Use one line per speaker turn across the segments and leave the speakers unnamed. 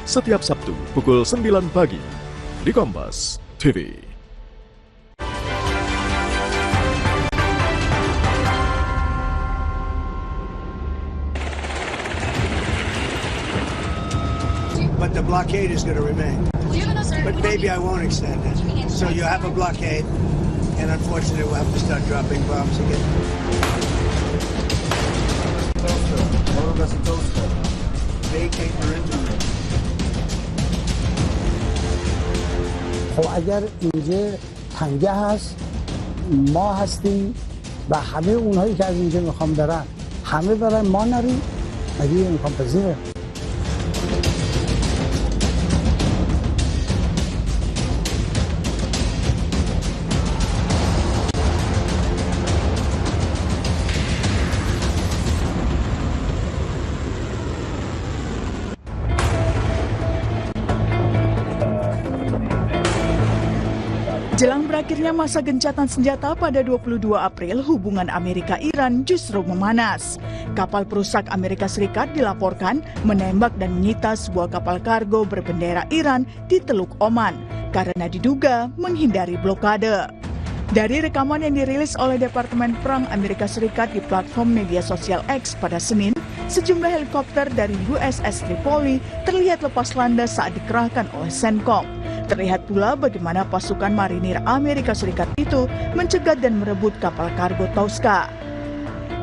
setiap Sabtu pukul 9 pagi di Kompas TV.
But the blockade is going to remain. But maybe I won't extend it. So you have a blockade, and unfortunately we'll have to start dropping bombs again. Vacate your internet.
خب اگر اینجا تنگه هست ما هستیم و همه اونهایی که از اینجا میخوام برن همه برن ما نریم مگه این امکان پذیره؟
Jelang berakhirnya masa gencatan senjata pada 22 April, hubungan Amerika-Iran justru memanas. Kapal perusak Amerika Serikat dilaporkan menembak dan menyita sebuah kapal kargo berbendera Iran di Teluk Oman karena diduga menghindari blokade. Dari rekaman yang dirilis oleh Departemen Perang Amerika Serikat di platform media sosial X pada Senin, sejumlah helikopter dari USS Tripoli terlihat lepas landas saat dikerahkan oleh CENTCOM. Terlihat pula bagaimana pasukan marinir Amerika Serikat itu mencegat dan merebut kapal kargo Tosca.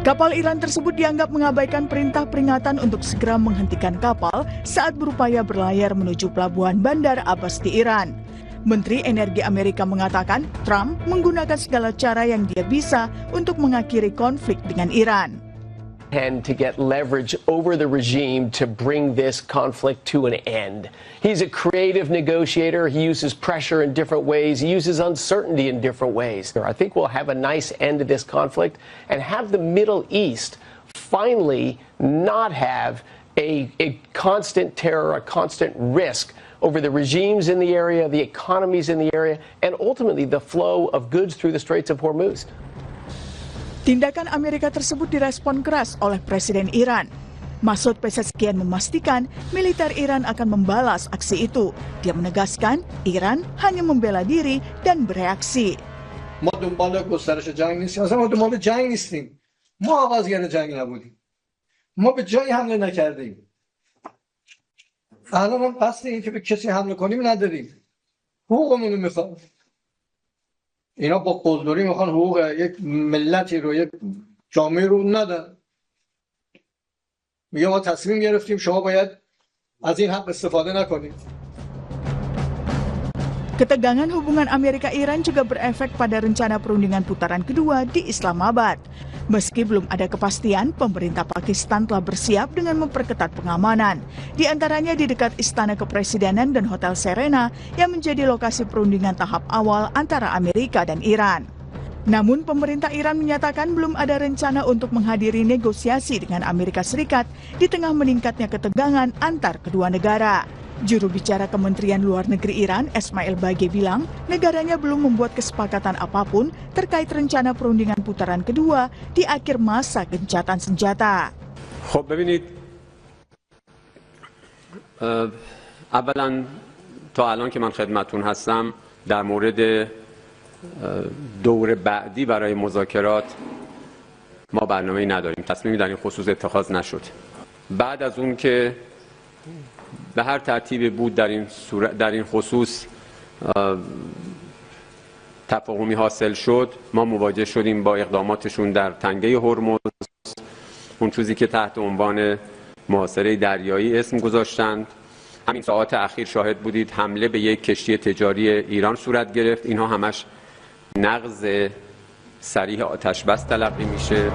Kapal Iran tersebut dianggap mengabaikan perintah peringatan untuk segera menghentikan kapal saat berupaya berlayar menuju pelabuhan Bandar Abbas di Iran. Menteri Energi Amerika mengatakan Trump menggunakan segala cara yang dia bisa untuk mengakhiri konflik dengan Iran.
And to get leverage over the regime to bring this conflict to an end. He's a creative negotiator. He uses pressure in different ways. He uses uncertainty in different ways. I think we'll have a nice end to this conflict and have the Middle East finally not have a constant terror, a constant risk over the regimes in the area, the economies in the area, and ultimately the flow of goods through the Straits of Hormuz.
Tindakan Amerika tersebut direspon keras oleh Presiden Iran. Masoud Pezeshkian memastikan militer Iran akan membalas aksi itu. Dia menegaskan Iran hanya membela diri dan bereaksi.
ما دنبال گسترش جنگ نیستیم. اصلا ما دنبال جنگ نیستیم. ما آغازگر جنگ نبودیم. ما به جایی حمله نکردیم. الان هم قصد این که به کسی حمله کنیم نداریم. حقوقمون رو میخوام. اینا با قلدری میخوان حقوق یک ملتی رو یک جامعه رو ندن. میگه ما تصمیم گرفتیم شما باید از این حق استفاده نکنید.
Ketegangan hubungan Amerika-Iran juga berefek pada rencana perundingan putaran kedua di Islamabad. Meski belum ada kepastian, pemerintah Pakistan telah bersiap dengan memperketat pengamanan. Di antaranya di dekat Istana Kepresidenan dan Hotel Serena yang menjadi lokasi perundingan tahap awal antara Amerika dan Iran. Namun pemerintah Iran menyatakan belum ada rencana untuk menghadiri negosiasi dengan Amerika Serikat di tengah meningkatnya ketegangan antar kedua negara. Juru bicara Kementerian Luar Negeri Iran, Esmail Bagei bilang, negaranya belum membuat kesepakatan apapun terkait rencana perundingan putaran kedua di akhir masa gencatan senjata.
خب ببینید اولا تا الان که من خدمتتون هستم در مورد دور بعدی برای مذاکرات ما برنامه‌ای نداریم. تصمیمی در این خصوص اتخاذ نشد. بعد از اون که به هر ترتیبی بود در این خصوص تفاهمی حاصل شد، ما مواجه شدیم با اقداماتشون در تنگه هرمز، اون چیزی که تحت عنوان محاصره دریایی اسم گذاشتند. همین ساعات اخیر شاهد بودید حمله به یک کشتی تجاری ایران صورت گرفت. اینها همش نقض صریح آتش بس تلقی میشه.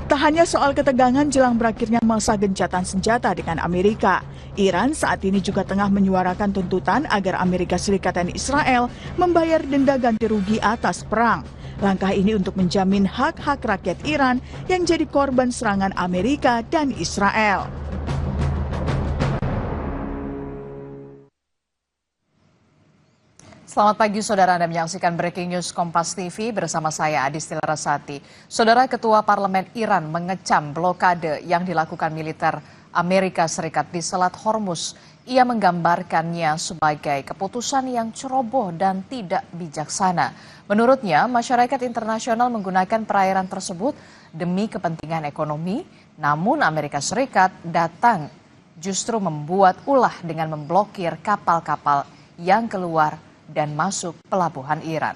Tak hanya soal ketegangan jelang berakhirnya masa gencatan senjata dengan Amerika, Iran saat ini juga tengah menyuarakan tuntutan agar Amerika Serikat dan Israel membayar denda ganti rugi atas perang. Langkah ini untuk menjamin hak-hak rakyat Iran yang jadi korban serangan Amerika dan Israel.
Selamat pagi saudara, Anda menyaksikan Breaking News Kompas TV bersama saya Adisti Larasati. Saudara, Ketua Parlemen Iran mengecam blokade yang dilakukan militer Amerika Serikat di Selat Hormuz. Ia menggambarkannya sebagai keputusan yang ceroboh dan tidak bijaksana. Menurutnya, masyarakat internasional menggunakan perairan tersebut demi kepentingan ekonomi, namun Amerika Serikat datang justru membuat ulah dengan memblokir kapal-kapal yang keluar dan masuk pelabuhan Iran.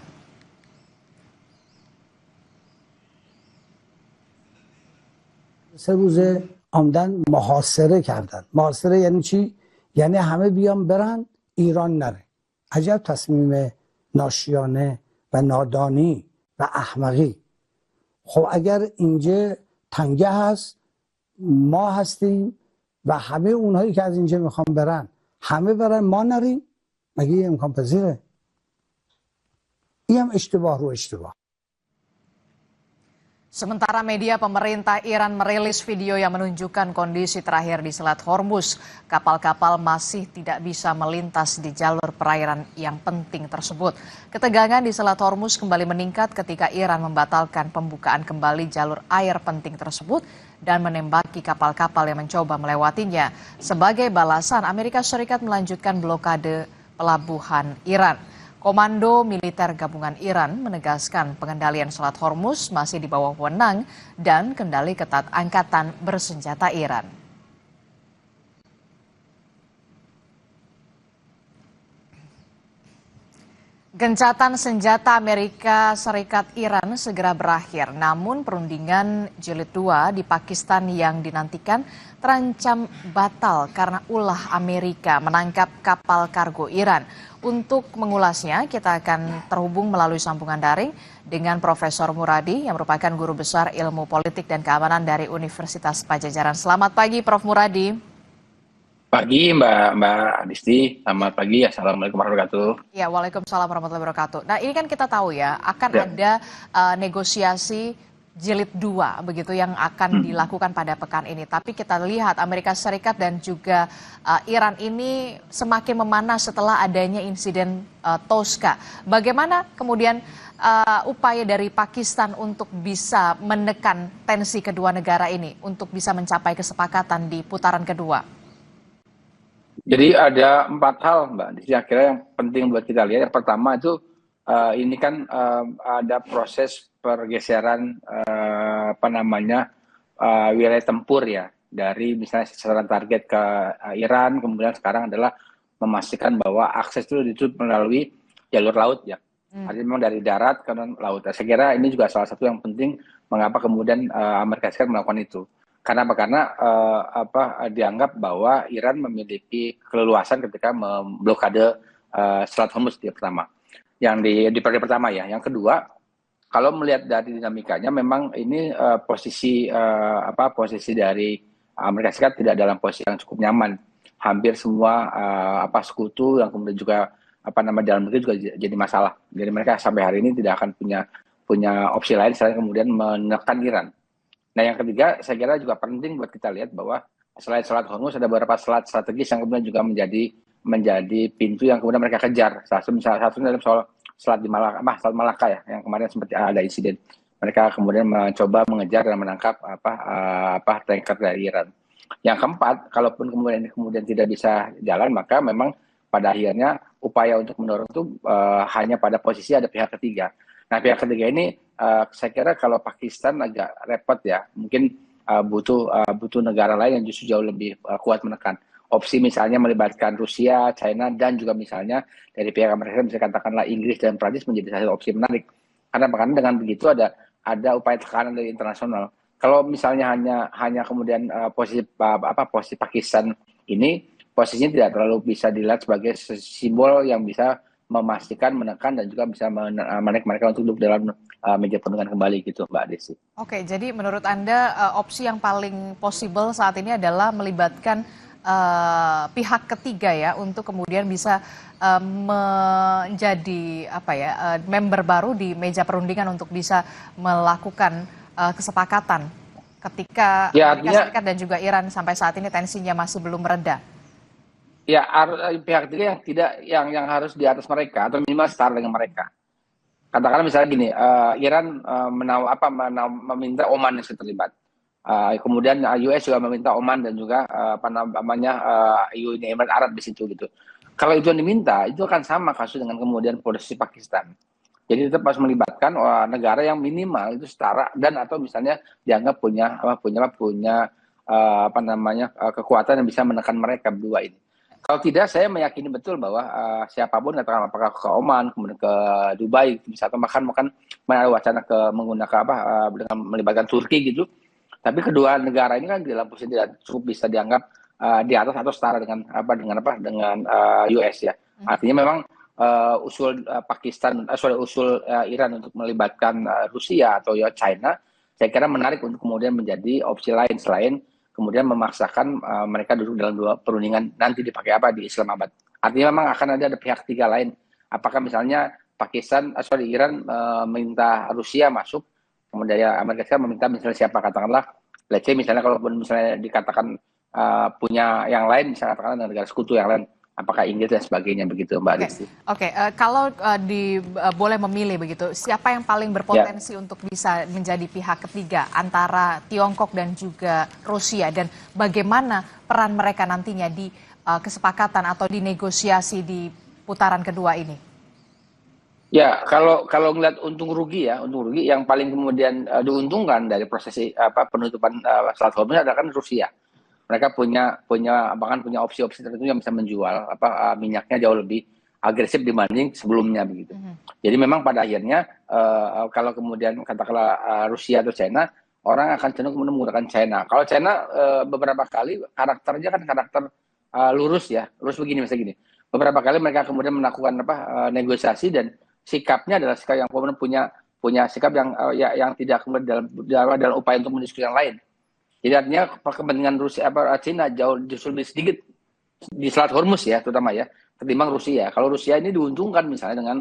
سه روزه آمدن محاصره کردن. محاصره یعنی چی؟ یعنی همه بیان برن ایران نره. عجب تصمیم ناشیانه و نادانی و احمقی. خب اگر اینجا تنگه هست، ما هستیم و همه اونهایی که از اینجا میخوان برن همه برن، ما نریم، مگه این امکان پذیره؟ این هم اشتباه رو اشتباه.
Sementara media pemerintah Iran merilis video yang menunjukkan kondisi terakhir di Selat Hormuz. Kapal-kapal masih tidak bisa melintas di jalur perairan yang penting tersebut. Ketegangan di Selat Hormuz kembali meningkat ketika Iran membatalkan pembukaan kembali jalur air penting tersebut dan menembaki kapal-kapal yang mencoba melewatinya. Sebagai balasan, Amerika Serikat melanjutkan blokade pelabuhan Iran. Komando Militer Gabungan Iran menegaskan pengendalian Selat Hormuz masih di bawah wewenang dan kendali ketat Angkatan Bersenjata Iran. Gencatan senjata Amerika Serikat Iran segera berakhir, namun perundingan jilid 2 di Pakistan yang dinantikan terancam batal karena ulah Amerika menangkap kapal kargo Iran. Untuk mengulasnya, kita akan terhubung melalui sambungan daring dengan Profesor Muradi yang merupakan Guru Besar Ilmu Politik dan Keamanan dari Universitas Padjadjaran. Selamat pagi, Prof. Muradi.
Pagi Mbak Adisti, selamat pagi, Assalamualaikum warahmatullahi wabarakatuh.
Ya, Waalaikumsalam warahmatullahi wabarakatuh. Nah, ini kan kita tahu ya, akan ada negosiasi jilid 2 begitu yang akan dilakukan pada pekan ini. Tapi kita lihat Amerika Serikat dan juga Iran ini semakin memanas setelah adanya insiden Tosca. Bagaimana kemudian upaya dari Pakistan untuk bisa menekan tensi kedua negara ini untuk bisa mencapai kesepakatan di putaran kedua?
Jadi ada 4 hal Mbak, kira-kira yang penting buat kita lihat. Yang pertama itu ini kan ada proses pergeseran wilayah tempur ya, dari misalnya sasaran target ke Iran, kemudian sekarang adalah memastikan bahwa akses itu ditutup melalui jalur laut ya. Artinya memang dari darat ke laut. Saya kira ini juga salah satu yang penting mengapa kemudian Amerika Serikat melakukan itu. Karena dianggap bahwa Iran memiliki keleluasan ketika memblokade Selat Hormuz di pertama. Yang di periode pertama ya. Yang kedua, kalau melihat dari dinamikanya memang ini posisi dari Amerika Serikat tidak dalam posisi yang cukup nyaman. Hampir semua sekutu yang kemudian juga dalam negeri juga jadi masalah. Jadi mereka sampai hari ini tidak akan punya opsi lain selain kemudian menekan Iran. Nah, yang ketiga, saya kira juga penting buat kita lihat bahwa selain Selat Hormuz ada beberapa selat strategis yang kemudian juga menjadi pintu yang kemudian mereka kejar. Salah satu dalam soal Selat Selat Malaka ya, yang kemarin sempat ada insiden. Mereka kemudian mencoba mengejar dan menangkap tanker dari Iran. Yang keempat, kalaupun kemudian tidak bisa jalan, maka memang pada akhirnya upaya untuk mendorong itu hanya pada posisi ada pihak ketiga. Nah, pihak ketiga ini saya kira kalau Pakistan agak repot ya, mungkin butuh negara lain yang justru jauh lebih kuat menekan. Opsi misalnya melibatkan Rusia, China, dan juga misalnya dari pihak Amerika bisa katakanlah Inggris dan Prancis menjadi salah satu opsi menarik. Karena dengan begitu ada upaya tekanan dari internasional. Kalau misalnya hanya kemudian posisi Pakistan ini posisinya tidak terlalu bisa dilihat sebagai simbol yang bisa memastikan, menekan, dan juga bisa menarik mereka untuk duduk dalam meja perundingan kembali gitu, Mbak Desi.
Oke, jadi menurut Anda opsi yang paling possible saat ini adalah melibatkan pihak ketiga ya, untuk kemudian bisa menjadi member baru di meja perundingan untuk bisa melakukan kesepakatan ketika Amerika Serikat dan juga Iran sampai saat ini tensinya masih belum mereda.
Ya, pihak ketiga yang tidak yang harus di atas mereka atau minimal setara dengan mereka. Katakanlah misalnya gini, Iran meminta Oman yang terlibat. Kemudian US juga meminta Oman dan juga Uni Emirat Arab di situ gitu. Kalau itu yang diminta, itu akan sama kasus dengan kemudian posisi Pakistan. Jadi tetap harus melibatkan negara yang minimal itu setara dan atau misalnya dianggap punya kekuatan yang bisa menekan mereka berdua ini. Kalau tidak, saya meyakini betul bahwa siapapun, katakan apakah ke Oman, kemudian ke Dubai, bisa atau bahkan ada wacana menggunakan dengan melibatkan Turki gitu. Tapi kedua negara ini kan dalam posisi tidak cukup bisa dianggap di atas atau setara dengan US ya. Artinya memang usul Iran untuk melibatkan Rusia atau China, saya kira menarik untuk kemudian menjadi opsi lain selain kemudian memaksakan mereka duduk dalam dua perundingan nanti dipakai di Islamabad. Artinya memang akan ada pihak ketiga lain. Apakah misalnya Iran minta Rusia masuk, kemudian Amerika Serikat meminta misalnya siapa, katakanlah, let's say misalnya kalau misalnya dikatakan punya yang lain, misalnya katakanlah negara sekutu yang lain, apakah Inggris dan sebagainya begitu, Mbak Desi.
Oke. Kalau boleh memilih begitu, siapa yang paling berpotensi untuk bisa menjadi pihak ketiga antara Tiongkok dan juga Rusia, dan bagaimana peran mereka nantinya di kesepakatan atau di negosiasi di putaran kedua ini?
Ya, kalau ngeliat untung rugi yang paling kemudian diuntungkan dari proses penutupan Selat Hormuz adalah kan Rusia. Mereka punya opsi-opsi tertentu yang bisa menjual minyaknya jauh lebih agresif dibanding sebelumnya begitu. Jadi memang pada akhirnya kalau kemudian katakanlah Rusia atau China, orang akan cenderung kemudian menggunakan China. Kalau China beberapa kali karakternya kan karakter lurus begini misalnya gini. Beberapa kali mereka kemudian melakukan negosiasi dan sikapnya adalah sikap yang kemudian punya sikap yang tidak kemudian dalam upaya untuk mendiskusi yang lain. Jadi artinya kepentingan China jauh justru lebih sedikit di Selat Hormuz ya, terutama ya, ketimbang Rusia. Kalau Rusia ini diuntungkan misalnya dengan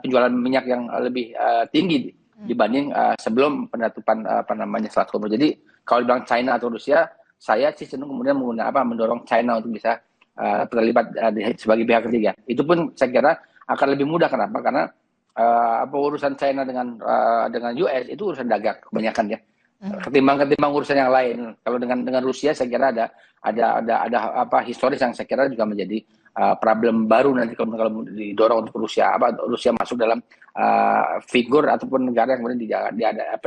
penjualan minyak yang lebih tinggi dibanding sebelum penutupan Selat Hormuz. Jadi kalau dibilang China atau Rusia, saya sih cenderung kemudian mendorong China untuk bisa terlibat sebagai pihak ketiga. Itu pun saya kira akan lebih mudah. Kenapa? Karena urusan China dengan US itu urusan dagang kebanyakan ya. Ketimbang urusan yang lain. Kalau dengan Rusia saya kira ada historis yang saya kira juga menjadi problem baru nanti kalau didorong untuk Rusia masuk dalam figur ataupun negara yang kemudian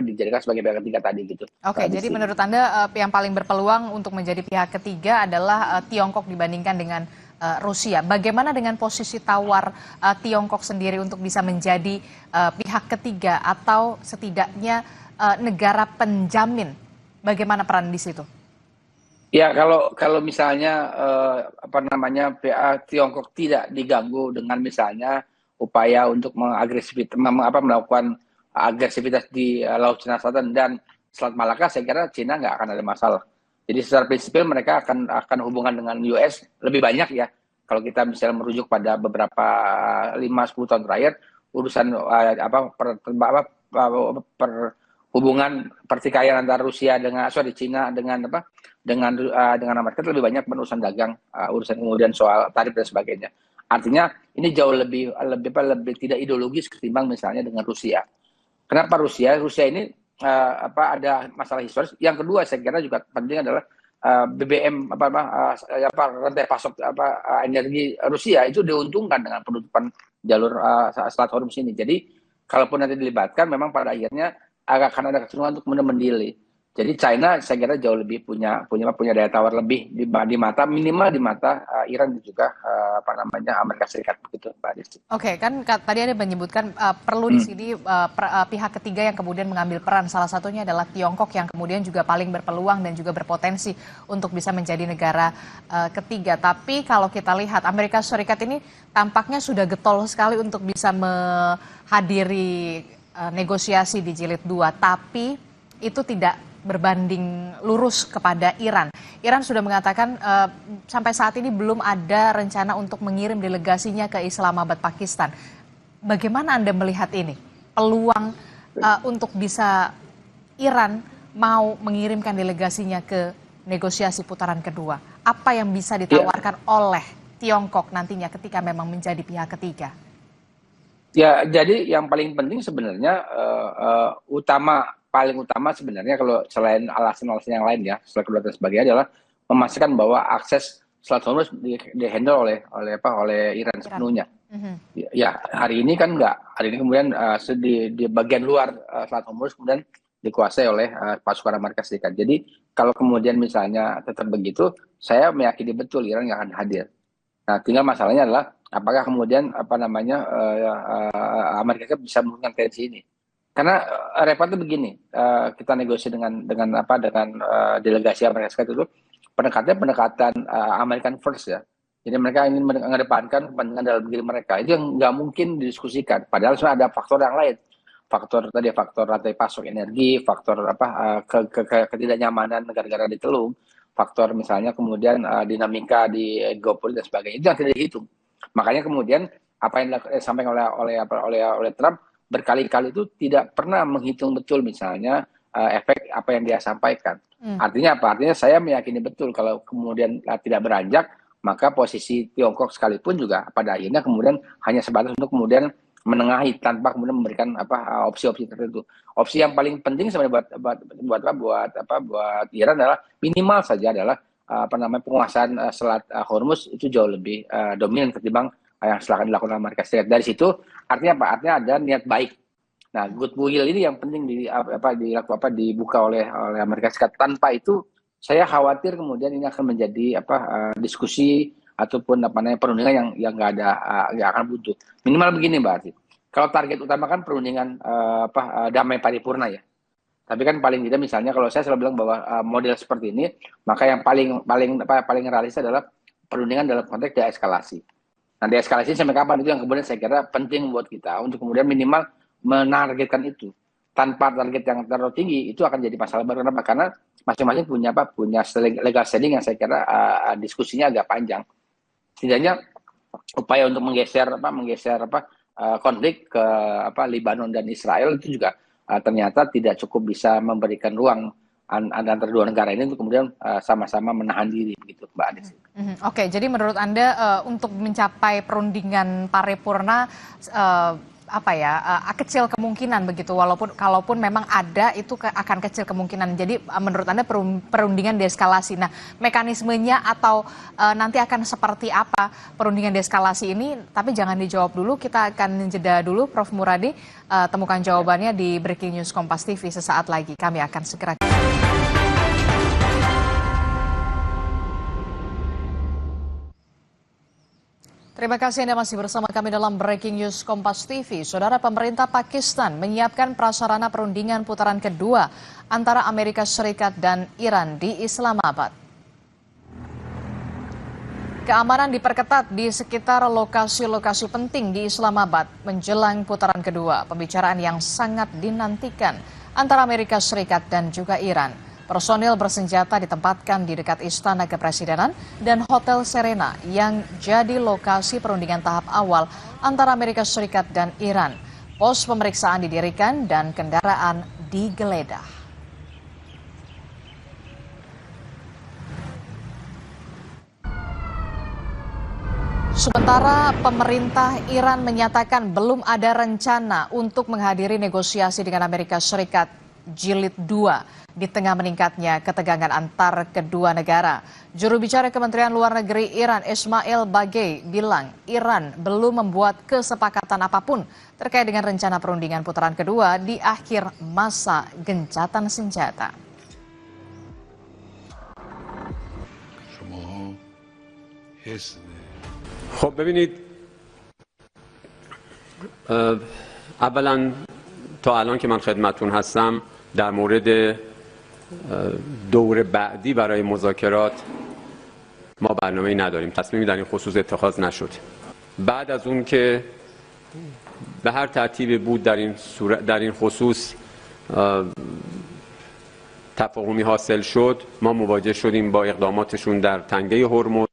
dijadikan sebagai pihak ketiga tadi gitu.
Oke, jadi menurut Anda yang paling berpeluang untuk menjadi pihak ketiga adalah Tiongkok dibandingkan dengan Rusia. Bagaimana dengan posisi tawar Tiongkok sendiri untuk bisa menjadi pihak ketiga atau setidaknya negara penjamin? Bagaimana peran di situ?
Ya, kalau misalnya Tiongkok tidak diganggu dengan misalnya upaya untuk melakukan agresivitas di Laut Cina Selatan dan Selat Malaka, saya kira Cina nggak akan ada masalah. Jadi secara prinsipil mereka akan hubungan dengan US lebih banyak ya. Kalau kita misalnya merujuk pada beberapa 5-10 tahun terakhir, urusan hubungan pertikaian antara Rusia dengan Cina dengan Amerika itu lebih banyak urusan dagang, urusan kemudian soal tarif dan sebagainya. Artinya ini jauh lebih tidak ideologis ketimbang misalnya dengan Rusia. Kenapa Rusia? Rusia ini ada masalah historis. Yang kedua saya kira juga penting adalah BBM rantai pasok energi Rusia itu diuntungkan dengan penutupan jalur Selat Hormuz ini. Jadi kalaupun nanti dilibatkan, memang pada akhirnya akan ada kecenderungan untuk kemudian mendilai. Jadi China saya kira jauh lebih punya daya tawar lebih di minimal di mata Iran dan juga Amerika Serikat begitu, Pak Desi.
Oke, kan tadi ada menyebutkan perlu di sini pihak ketiga yang kemudian mengambil peran. Salah satunya adalah Tiongkok yang kemudian juga paling berpeluang dan juga berpotensi untuk bisa menjadi negara ketiga. Tapi kalau kita lihat Amerika Serikat ini tampaknya sudah getol sekali untuk bisa menghadiri negosiasi di jilid 2, tapi itu tidak berbanding lurus kepada Iran. Iran sudah mengatakan sampai saat ini belum ada rencana untuk mengirim delegasinya ke Islamabad, Pakistan. Bagaimana Anda melihat ini? Peluang untuk bisa Iran mau mengirimkan delegasinya ke negosiasi putaran kedua? Apa yang bisa ditawarkan oleh Tiongkok nantinya ketika memang menjadi pihak ketiga?
Ya, jadi yang paling penting sebenarnya paling utama sebenarnya kalau selain alasan-alasan yang lain ya, setelah kedua dan sebagainya adalah memastikan bahwa akses Selat Hormuz dihandle oleh Iran sepenuhnya. Ya, hari ini kan enggak. Hari ini kemudian di bagian luar Selat Hormuz kemudian dikuasai oleh pasukan Amerika Serikat. Jadi kalau kemudian misalnya tetap begitu, saya meyakini betul Iran nggak akan hadir. Nah, tinggal masalahnya adalah apakah kemudian Amerika Serikat bisa menggunakan tensi ini. Karena repotnya begini, kita negosiasi dengan delegasi Amerika Serikat itu pendekatan American first ya. Jadi mereka ingin mengedepankan kepentingan dalam diri mereka. Itu yang nggak mungkin didiskusikan. Padahal sebenarnya ada faktor yang lain. Faktor rantai pasok energi, faktor ketidaknyamanan negara-negara di Teluk, faktor misalnya kemudian dinamika di geopolitik dan sebagainya. Itu yang tidak dihitung. Makanya kemudian apa yang disampaikan oleh Trump berkali-kali itu tidak pernah menghitung betul misalnya efek apa yang dia sampaikan. Artinya apa? Artinya saya meyakini betul kalau kemudian tidak beranjak, maka posisi Tiongkok sekalipun juga pada akhirnya kemudian hanya sebatas untuk kemudian menengahi tanpa kemudian memberikan opsi-opsi tertentu. Opsi yang paling penting sebenarnya buat Iran adalah minimal saja adalah penguasaan Selat Hormuz itu jauh lebih dominan ketimbang yang silakan dilakukan Amerika Serikat. Dari situ artinya apa? Artinya ada niat baik. Nah, goodwill ini yang penting dibuka oleh Amerika Serikat. Tanpa itu saya khawatir kemudian ini akan menjadi diskusi ataupun perundingan yang nggak akan buntu. Minimal begini Mbak Arti. Kalau target utama kan perundingan damai paripurna ya. Tapi kan paling tidak misalnya kalau saya selalu bilang bahwa model seperti ini, maka yang paling realistis adalah perundingan dalam konteks deeskalasi. Nah, deeskalasi sampai kapan itu yang kemudian saya kira penting buat kita untuk kemudian minimal menargetkan itu. Tanpa target yang terlalu tinggi itu akan jadi masalah baru. Kenapa? Karena masing-masing punya legal standing yang saya kira diskusinya agak panjang. Setidaknya upaya untuk menggeser konflik ke Lebanon dan Israel itu juga ternyata tidak cukup bisa memberikan ruang antara dua negara ini untuk kemudian sama-sama menahan diri begitu Mbak Anies.
Oke, jadi menurut Anda untuk mencapai perundingan paripurna kecil kemungkinan begitu, kalaupun memang ada itu akan kecil kemungkinan. Jadi menurut Anda perundingan deeskalasi. Nah, mekanismenya atau nanti akan seperti apa perundingan deeskalasi ini? Tapi jangan dijawab dulu, kita akan jeda dulu, Prof. Muradi. Temukan jawabannya di Breaking News Kompas TV sesaat lagi. Kami akan segera. Terima kasih Anda masih bersama kami dalam Breaking News Kompas TV. Saudara, pemerintah Pakistan menyiapkan prasarana perundingan putaran kedua antara Amerika Serikat dan Iran di Islamabad. Keamanan diperketat di sekitar lokasi-lokasi penting di Islamabad menjelang putaran kedua, pembicaraan yang sangat dinantikan antara Amerika Serikat dan juga Iran. Personil bersenjata ditempatkan di dekat Istana Kepresidenan dan Hotel Serena yang jadi lokasi perundingan tahap awal antara Amerika Serikat dan Iran. Pos pemeriksaan didirikan dan kendaraan digeledah. Sementara pemerintah Iran menyatakan belum ada rencana untuk menghadiri negosiasi dengan Amerika Serikat Jilid 2 di tengah meningkatnya ketegangan antar kedua negara. Juru bicara Kementerian Luar Negeri Iran Ismail Baghei bilang Iran belum membuat kesepakatan apapun terkait dengan rencana perundingan putaran kedua di akhir masa gencatan senjata.
خب ببینید اولا تا الان که من خدمتتون هستم در مورد دور بعدی برای مذاکرات ما برنامه‌ای نداریم. تصمیمی در این خصوص اتخاذ نشد. بعد از اون که به هر ترتیبی بود در این خصوص تفاهمی حاصل شد، ما مواجه شدیم با اقداماتشون در تنگه هرمز،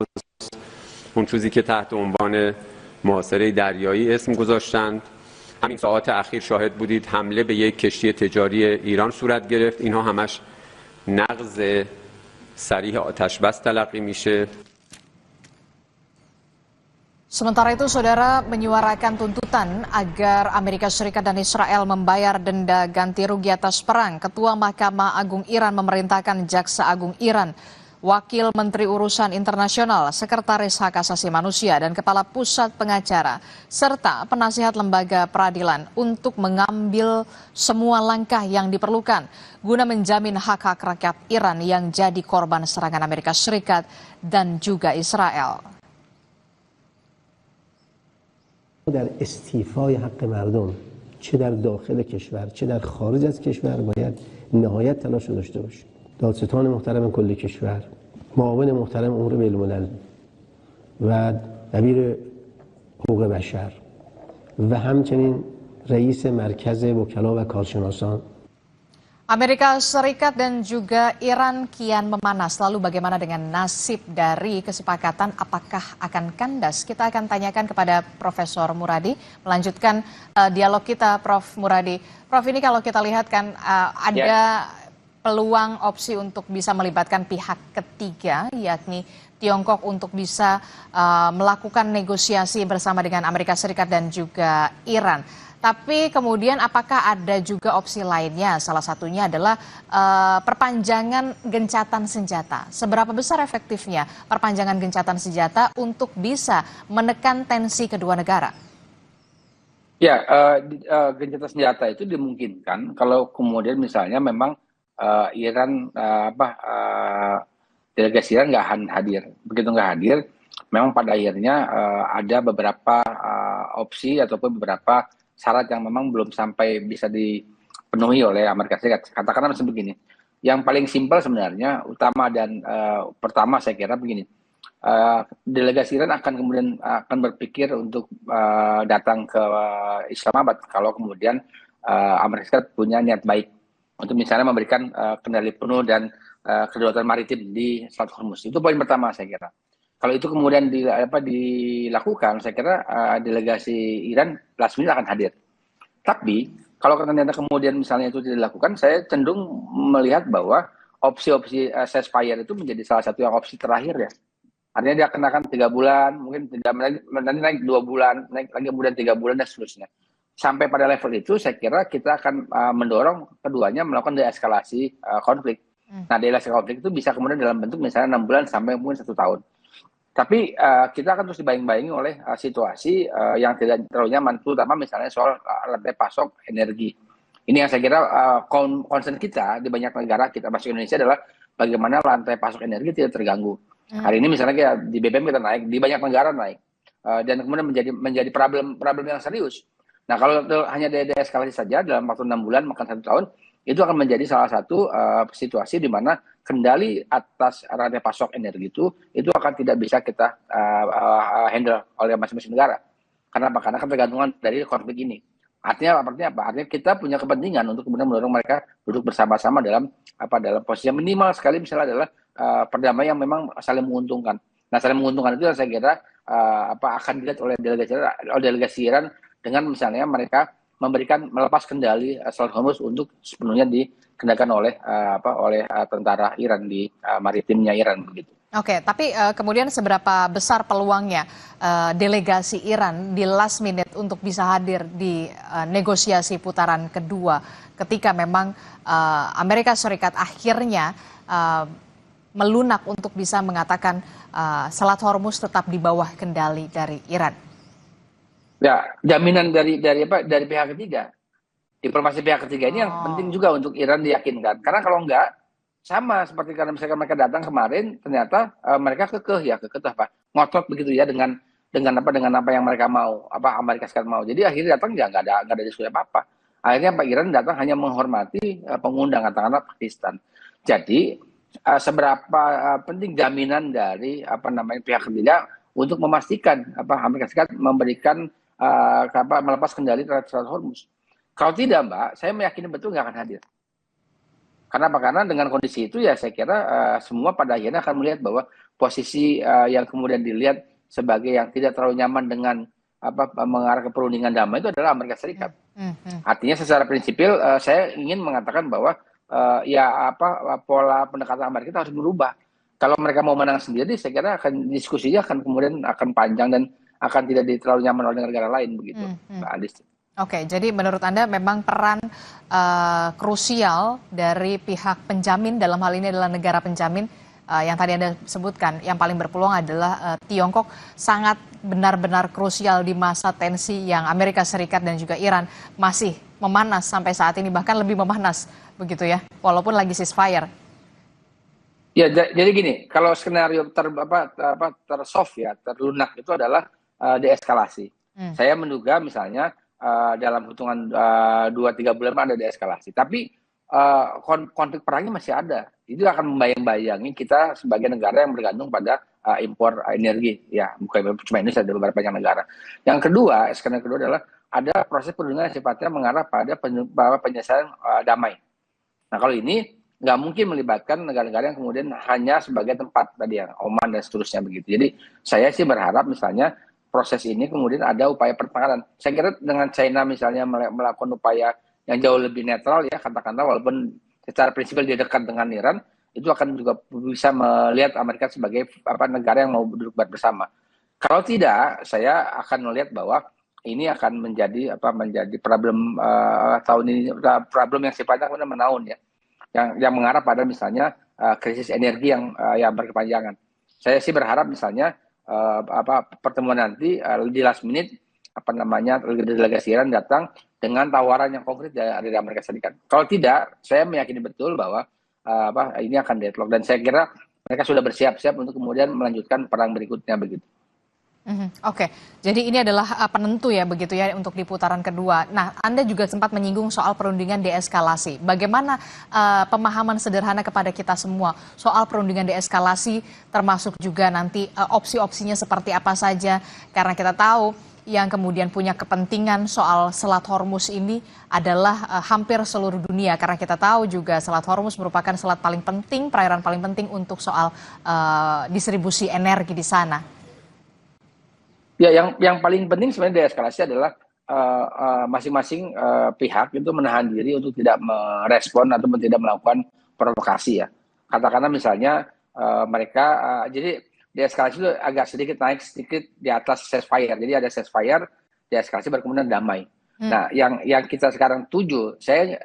اون چیزی که تحت عنوان محاصره دریایی اسم گذاشتند. همین ساعات اخیر شاهد بودید حمله به یک کشتی تجاری ایران صورت گرفت. اینها همش نقض صریح آتش بس تلقی میشه.
Sementara itu, saudara menyuarakan tuntutan agar Amerika Serikat dan Israel membayar denda ganti rugi atas perang. Ketua Mahkamah Agung Iran memerintahkan Jaksa Agung Iran, Wakil Menteri Urusan Internasional, Sekretaris Hak Asasi Manusia, dan Kepala Pusat Pengacara, serta penasihat lembaga peradilan untuk mengambil semua langkah yang diperlukan guna menjamin hak-hak rakyat Iran yang jadi korban serangan Amerika Serikat dan juga Israel.
در استیفای حق مردم چه در داخل کشور چه در خارج از کشور باید نهایت تلاش رو داشته باشیم. دادستان محترم کل کشور، معاون محترم امور بین‌الملل و دبیر حقوق بشر و همچنین رئیس مرکز وکلا و کارشناسان.
Amerika Serikat dan juga Iran kian memanas. Lalu bagaimana dengan nasib dari kesepakatan? Apakah akan kandas? Kita akan tanyakan kepada Profesor Muradi. Melanjutkan dialog kita, Prof. Muradi. Prof, ini kalau kita lihat kan ada peluang opsi untuk bisa melibatkan pihak ketiga, yakni Tiongkok untuk bisa melakukan negosiasi bersama dengan Amerika Serikat dan juga Iran. Tapi kemudian apakah ada juga opsi lainnya? Salah satunya adalah perpanjangan gencatan senjata. Seberapa besar efektifnya perpanjangan gencatan senjata untuk bisa menekan tensi kedua negara?
Ya, gencatan senjata itu dimungkinkan kalau kemudian misalnya memang Iran delegasi Iran nggak hadir. Begitu nggak hadir, memang pada akhirnya ada beberapa opsi ataupun beberapa syarat yang memang belum sampai bisa dipenuhi oleh Amerika Serikat. Katakanlah begini, yang paling simpel sebenarnya, utama dan pertama saya kira begini, delegasi Iran akan berpikir untuk datang ke Islamabad kalau kemudian Amerika Serikat punya niat baik untuk misalnya memberikan kendali penuh dan kedaulatan maritim di Selat Hormuz. Itu poin pertama saya kira. Kalau itu kemudian dilakukan, saya kira delegasi Iran last minute akan hadir. Tapi kalau ternyata kemudian misalnya itu tidak dilakukan, saya cenderung melihat bahwa opsi-opsi ceasefire itu menjadi salah satu yang opsi terakhir ya. Artinya dia kenakan 3 bulan, mungkin nanti naik 2 bulan, naik lagi kemudian 3 bulan dan seterusnya. Sampai pada level itu, saya kira kita akan mendorong keduanya melakukan deeskalasi konflik. Nah, deeskalasi konflik itu bisa kemudian dalam bentuk misalnya 6 bulan sampai mungkin 1 tahun. Tapi kita akan terus dibayang-bayangi oleh situasi yang tidak terlalu nyaman, terutama misalnya soal rantai pasok energi. Ini yang saya kira concern kita di banyak negara, kita masuk Indonesia adalah bagaimana rantai pasok energi tidak terganggu. Hari ini misalnya di BBM kita naik, di banyak negara naik, dan kemudian menjadi problem yang serius. Nah, kalau hanya deeskalasi saja dalam waktu 6 bulan, makan 1 tahun, itu akan menjadi salah satu situasi di mana kendali atas rantai pasok energi itu akan tidak bisa kita handle oleh masing-masing negara. Karena apa? Karena ketergantungan dari konflik ini. Artinya apa? Artinya kita punya kepentingan untuk kemudian mendorong mereka duduk bersama-sama dalam posisi yang minimal sekali misalnya adalah perdamaian yang memang saling menguntungkan. Nah, saling menguntungkan itu saya kira akan dilihat oleh delegasi Iran dengan misalnya mereka melepas kendali Selat Hormuz untuk sepenuhnya dikendalikan oleh tentara Iran di maritimnya Iran begitu.
Oke, tapi kemudian seberapa besar peluangnya delegasi Iran di last minute untuk bisa hadir di negosiasi putaran kedua ketika memang Amerika Serikat akhirnya melunak untuk bisa mengatakan Selat Hormuz tetap di bawah kendali dari Iran?
Ya, jaminan dari pihak ketiga. Diplomasi pihak ketiga ini yang penting juga untuk Iran diyakinkan. Karena kalau enggak, sama seperti karena misalkan mereka datang kemarin, ternyata mereka kekeh ngotot begitu ya dengan apa yang mereka mau, Amerika Serikat mau. Jadi akhirnya datang nggak ada diskusi apa-apa. Akhirnya Pak Iran datang hanya menghormati pengundang katakanlah Pakistan. Jadi seberapa penting jaminan dari pihak ketiga untuk memastikan Amerika Serikat memberikan melepas kendali terhadap Selat Hormuz. Kalau tidak, Mbak, saya meyakini betul nggak akan hadir. Karena apa? Karena dengan kondisi itu ya saya kira semua pada akhirnya akan melihat bahwa posisi yang kemudian dilihat sebagai yang tidak terlalu nyaman dengan mengarah ke perundingan damai itu adalah Amerika Serikat. Artinya secara prinsipil saya ingin mengatakan bahwa pola pendekatan Amerika kita harus berubah. Kalau mereka mau menang sendiri, saya kira diskusinya kemudian akan panjang dan akan tidak terlalu nyaman oleh negara lain begitu, Mbak Adis.
Oke, jadi menurut Anda memang peran krusial dari pihak penjamin, dalam hal ini adalah negara penjamin yang tadi Anda sebutkan, yang paling berpeluang adalah Tiongkok, sangat benar-benar krusial di masa tensi yang Amerika Serikat dan juga Iran masih memanas sampai saat ini, bahkan lebih memanas begitu ya, walaupun lagi ceasefire.
Ya, jadi gini, kalau skenario tersoft ya, terlunak itu adalah deeskalasi. Saya menduga misalnya dalam hitungan 2-3 bulan ada deeskalasi. Tapi konflik perangnya masih ada. Itu akan membayang-bayangi kita sebagai negara yang bergantung pada impor energi. Ya, bukan cuma Indonesia, ada beberapa banyak negara. Yang kedua, skenario kedua adalah ada proses perundingan yang sifatnya mengarah pada penyelesaian damai. Nah, kalau ini nggak mungkin melibatkan negara-negara yang kemudian hanya sebagai tempat tadi yang Oman dan seterusnya begitu. Jadi saya sih berharap misalnya proses ini kemudian ada upaya pertengahan. Saya kira dengan China misalnya melakukan upaya yang jauh lebih netral ya, katakanlah walaupun secara prinsipil dia dekat dengan Iran, itu akan juga bisa melihat Amerika sebagai negara yang mau duduk bersama. Kalau tidak, saya akan melihat bahwa ini akan menjadi problem tahun ini, problem yang sifatnya kemudian menaun ya. Yang mengarah pada misalnya krisis energi yang berkepanjangan. Saya sih berharap misalnya pertemuan nanti di last minute delegasi Iran datang dengan tawaran yang konkret dari Amerika Serikat. Kalau tidak, saya meyakini betul bahwa ini akan deadlock dan saya kira mereka sudah bersiap-siap untuk kemudian melanjutkan perang berikutnya begitu.
Oke, jadi ini adalah penentu ya begitu ya untuk di putaran kedua. Nah, Anda juga sempat menyinggung soal perundingan deeskalasi. Bagaimana pemahaman sederhana kepada kita semua soal perundingan deeskalasi, termasuk juga nanti opsi-opsinya seperti apa saja? Karena kita tahu yang kemudian punya kepentingan soal Selat Hormuz ini adalah hampir seluruh dunia. Karena kita tahu juga Selat Hormuz merupakan selat paling penting, perairan paling penting untuk soal distribusi energi di sana.
Ya, yang paling penting sebenarnya deeskalasi adalah masing-masing pihak itu menahan diri untuk tidak merespon atau tidak melakukan provokasi ya. Katakanlah misalnya mereka jadi deeskalasi itu agak sedikit naik sedikit di atas ceasefire. Jadi ada ceasefire, deeskalasi baru kemudian damai. Nah, yang kita sekarang tuju, saya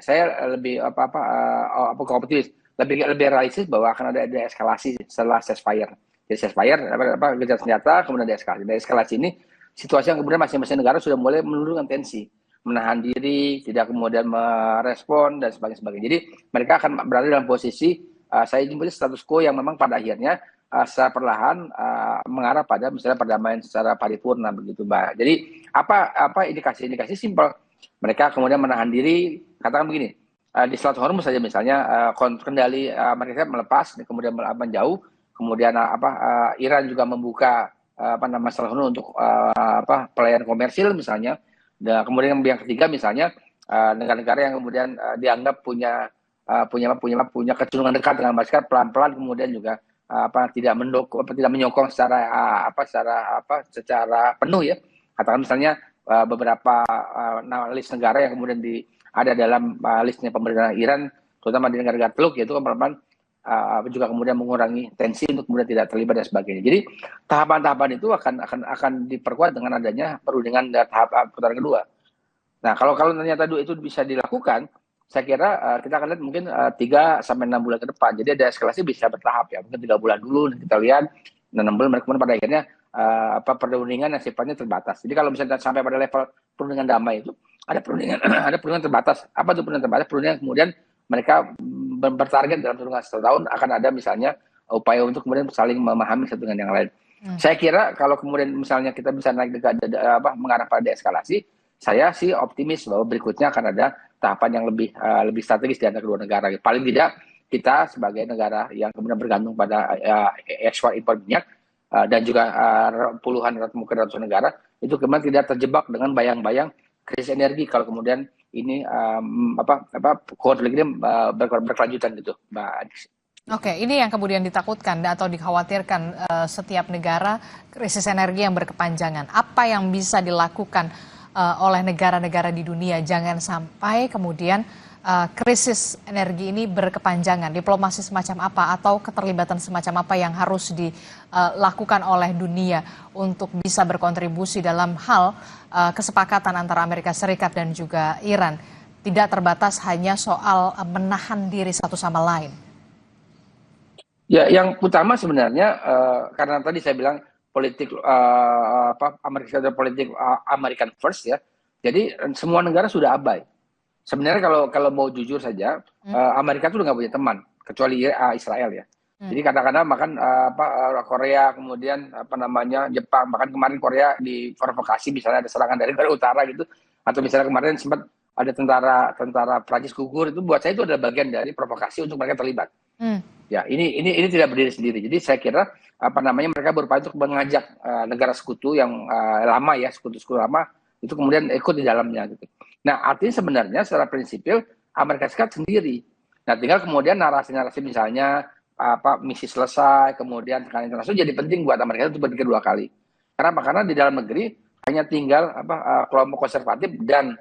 lebih optimis, lebih realistis bahwa akan ada deeskalasi setelah ceasefire. Jadi ceasefire, gencatan senjata, kemudian deeskalasi. Deeskalasi ini situasi yang kemudian masing-masing negara sudah mulai menurunkan tensi, menahan diri, tidak kemudian merespon dan sebagainya. Jadi mereka akan berada dalam posisi saya jemput status quo yang memang pada akhirnya secara perlahan mengarah pada misalnya perdamaian secara paripurna begitu, Mbak. Jadi apa indikasi simpel? Mereka kemudian menahan diri, katakan begini, di Selat Hormuz saja misalnya kendali mereka melepas, kemudian menjauh. Kemudian Iran juga membuka Selat Hormuz untuk pelayanan komersil misalnya. Dan kemudian yang ketiga misalnya negara-negara yang kemudian dianggap punya kecenderungan dekat dengan masyarakat pelan-pelan kemudian juga tidak menyokong secara penuh ya. Katakan misalnya beberapa list negara yang kemudian ada dalam listnya pemerintahan Iran, terutama di negara-negara Teluk, yaitu kan pelan-pelan juga kemudian mengurangi tensi untuk kemudian tidak terlibat dan sebagainya. Jadi tahapan-tahapan itu akan diperkuat dengan adanya perundingan tahap putaran kedua. Nah, kalau ternyata itu bisa dilakukan, saya kira kita akan lihat mungkin 3-6 bulan ke depan. Jadi ada eskalasi bisa bertahap ya, mungkin 3 bulan dulu kita lihat, 6 bulan kemudian pada akhirnya perundingan yang sifatnya terbatas. Jadi kalau misalnya sampai pada level perundingan damai itu ada perundingan terbatas. Apa itu perundingan terbatas? Perundingan kemudian mereka bertarget dalam kurun 1 tahun akan ada misalnya upaya untuk kemudian saling memahami satu dengan yang lain. Saya kira kalau kemudian misalnya kita bisa naik mengarah pada deeskalasi, saya sih optimis bahwa berikutnya akan ada tahapan yang lebih strategis di antara kedua negara. Paling tidak kita sebagai negara yang kemudian bergantung pada ekspor impor minyak dan juga puluhan mungkin ratusan negara itu kemudian tidak terjebak dengan bayang-bayang krisis energi kalau kemudian ini konflik ini berkelanjutan gitu, Mbak Adis.
Oke, ini yang kemudian ditakutkan atau dikhawatirkan setiap negara, krisis energi yang berkepanjangan. Apa yang bisa dilakukan oleh negara-negara di dunia? Jangan sampai kemudian krisis energi ini berkepanjangan, diplomasi semacam apa atau keterlibatan semacam apa yang harus dilakukan oleh dunia untuk bisa berkontribusi dalam hal kesepakatan antara Amerika Serikat dan juga Iran. Tidak terbatas hanya soal menahan diri satu sama lain.
Ya, yang utama sebenarnya karena tadi saya bilang politik Amerika Serikat politik American first ya. Jadi semua negara sudah abai. Sebenarnya kalau mau jujur saja, Amerika itu udah nggak punya teman kecuali Israel ya. Jadi kadang-kadang bahkan Korea, kemudian Jepang, bahkan kemarin Korea diprovokasi misalnya ada serangan dari Korea Utara gitu, atau misalnya kemarin sempat ada tentara Prancis gugur, itu buat saya itu adalah bagian dari provokasi untuk mereka terlibat. Ya, ini tidak berdiri sendiri. Jadi saya kira mereka berupaya untuk mengajak negara sekutu yang lama ya, sekutu lama itu kemudian ikut di dalamnya gitu. Nah, artinya sebenarnya secara prinsipil Amerika Serikat sendiri. Nah, tinggal kemudian narasi-narasi misalnya misi selesai, kemudian tekanan internasional jadi penting buat Amerika untuk berpikir dua kali. Karena di dalam negeri hanya tinggal kelompok konservatif dan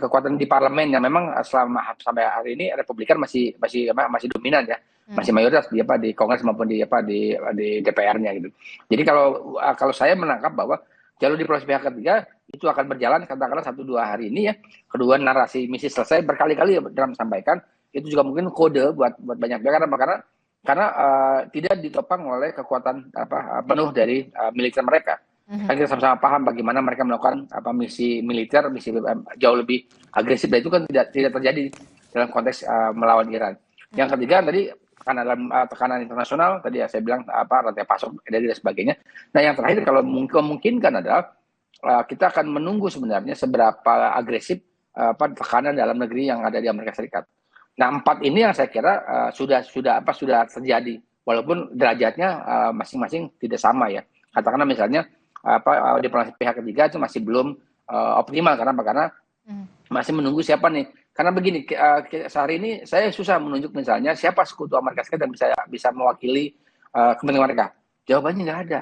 kekuatan di parlemen yang memang sampai hari ini Republikan masih dominan ya, masih mayoritas di Kongres maupun di DPR-nya gitu. Jadi kalau saya menangkap bahwa jalur diplomasi pihak ketiga itu akan berjalan katakanlah 1-2 hari ini ya. Kedua, narasi misi selesai berkali-kali dalam sampaikan itu juga mungkin kode buat banyak pihak karena tidak ditopang oleh kekuatan penuh dari militer mereka. Kan kita sama-sama paham bagaimana mereka melakukan misi militer, misi jauh lebih agresif, dan itu kan tidak terjadi dalam konteks melawan Iran. Yang ketiga tadi tekanan internasional, tadi ya saya bilang rantai pasok energi dan sebagainya. Nah, yang terakhir kalau memungkinkan adalah kita akan menunggu sebenarnya seberapa agresif tekanan dalam negeri yang ada di Amerika Serikat. Nah, 4 ini yang saya kira sudah terjadi, walaupun derajatnya masing-masing tidak sama ya. Katakanlah misalnya diplomasi pihak ketiga itu masih belum optimal karena masih menunggu siapa nih. Karena begini, sehari ini saya susah menunjuk misalnya siapa sekutu Amerika Serikat yang bisa mewakili kepentingan mereka. Jawabannya nggak ada.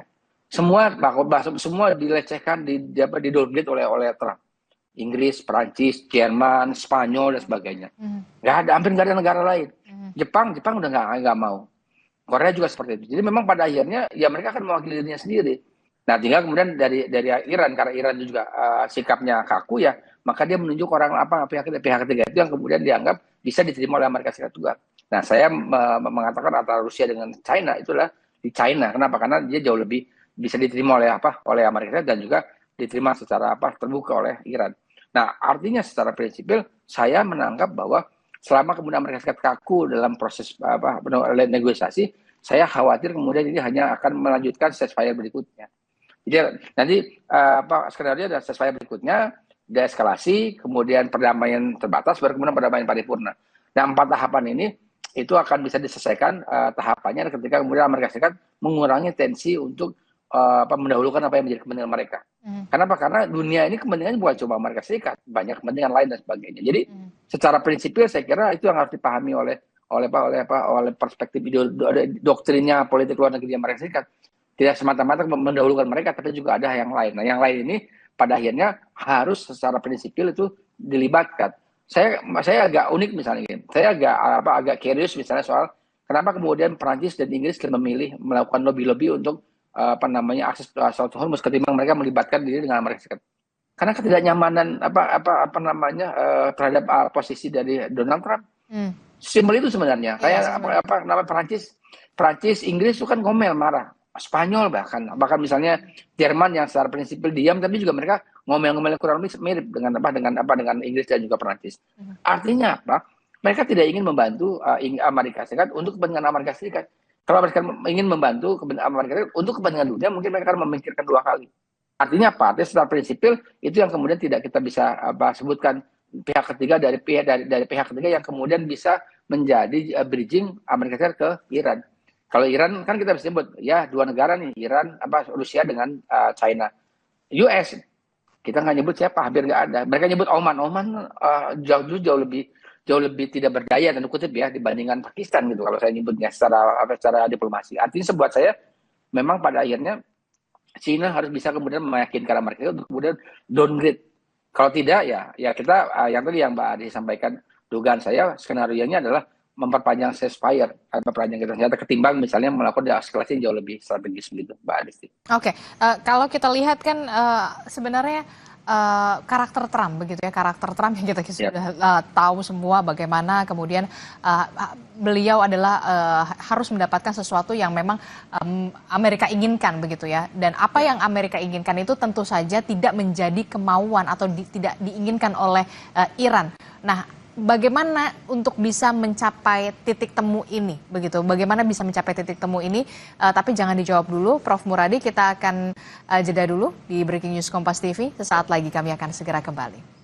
Semua dilecehkan, di-downgrade oleh Trump. Inggris, Perancis, Jerman, Spanyol dan sebagainya. Nggak ada, hampir nggak ada negara lain. Jepang udah nggak mau. Korea juga seperti itu. Jadi memang pada akhirnya ya mereka akan mewakili dirinya sendiri. Nah, tinggal kemudian dari Iran, karena Iran juga sikapnya kaku ya, maka dia menunjuk pihak ketiga itu yang kemudian dianggap bisa diterima oleh Amerika Serikat juga. Nah, saya mengatakan antara Rusia dengan China itulah di China. Kenapa? Karena dia jauh lebih bisa diterima oleh Amerika Serikat dan juga diterima secara terbuka oleh Iran. Nah, artinya secara prinsipil saya menanggap bahwa selama kemudian Amerika Serikat kaku dalam proses negosiasi, saya khawatir kemudian ini hanya akan melanjutkan ceasefire berikutnya. Jadi nanti skenario ada ceasefire berikutnya, deeskalasi, kemudian perdamaian terbatas, baru kemudian perdamaian paripurna. Nah, 4 tahapan ini itu akan bisa diselesaikan tahapannya ketika kemudian Amerika Serikat mengurangi tensi untuk mendahulukan apa yang menjadi kepentingan mereka. Kenapa? Karena dunia ini kepentingannya bukan cuma Amerika Serikat, banyak kepentingan lain dan sebagainya. Jadi secara prinsipil saya kira itu yang harus dipahami oleh perspektif doktrinnya politik luar negeri Amerika Serikat. Tidak semata-mata mendahulukan mereka, tapi juga ada yang lain. Nah, yang lain ini pada akhirnya harus secara prinsipil itu dilibatkan. Saya agak unik misalnya gini. Saya agak curious misalnya soal kenapa kemudian Perancis dan Inggris memilih melakukan lobby-lobby untuk akses Strait Hormuz ketimbang mereka melibatkan diri dengan Amerika Serikat. Karena ketidaknyamanan terhadap posisi dari Donald Trump. Simpel itu sebenarnya. Kayak Perancis, Inggris itu kan ngomel, marah. Spanyol bahkan misalnya Jerman yang secara prinsipil diam, tapi juga mereka ngomel-ngomel kurang lebih mirip dengan Inggris dan juga Perancis. Artinya apa? Mereka tidak ingin membantu Amerika Serikat untuk kepentingan Amerika Serikat. Kalau mereka ingin membantu kepentingan Amerika Serikat untuk kepentingan dunia, mungkin mereka akan memikirkan 2 kali. Artinya apa? Artinya secara prinsipil itu yang kemudian tidak kita bisa sebutkan pihak ketiga dari pihak ketiga yang kemudian bisa menjadi bridging Amerika Serikat ke Iran. Kalau Iran kan kita bisa sebut ya 2 negara nih, Iran Rusia dengan China. US kita nggak nyebut siapa, hampir nggak ada. Mereka nyebut Oman jauh lebih tidak berdaya dan kutip ya dibandingkan Pakistan gitu kalau saya nyebutnya secara diplomasi. Artinya buat saya memang pada akhirnya China harus bisa kemudian meyakinkan Amerika untuk kemudian downgrade Kalau tidak ya kita yang tadi yang Mbak Adi sampaikan, dugaan saya skenario-nya adalah memperpanjang ceasefire, memperpanjang senjata ketimbang misalnya melakukan deeskalasi jauh lebih strategis begitu, Mbak Adi.
Oke, kalau kita lihat kan sebenarnya karakter Trump begitu ya, karakter Trump yang kita sudah tahu semua bagaimana kemudian beliau adalah harus mendapatkan sesuatu yang memang Amerika inginkan begitu ya, dan apa yang Amerika inginkan itu tentu saja tidak menjadi kemauan atau tidak diinginkan oleh Iran. Nah, bagaimana untuk bisa mencapai titik temu ini begitu? Bagaimana bisa mencapai titik temu ini? Tapi jangan dijawab dulu, Prof. Muradi. Kita akan jeda dulu di Breaking News Kompas TV. Sesaat lagi kami akan segera kembali.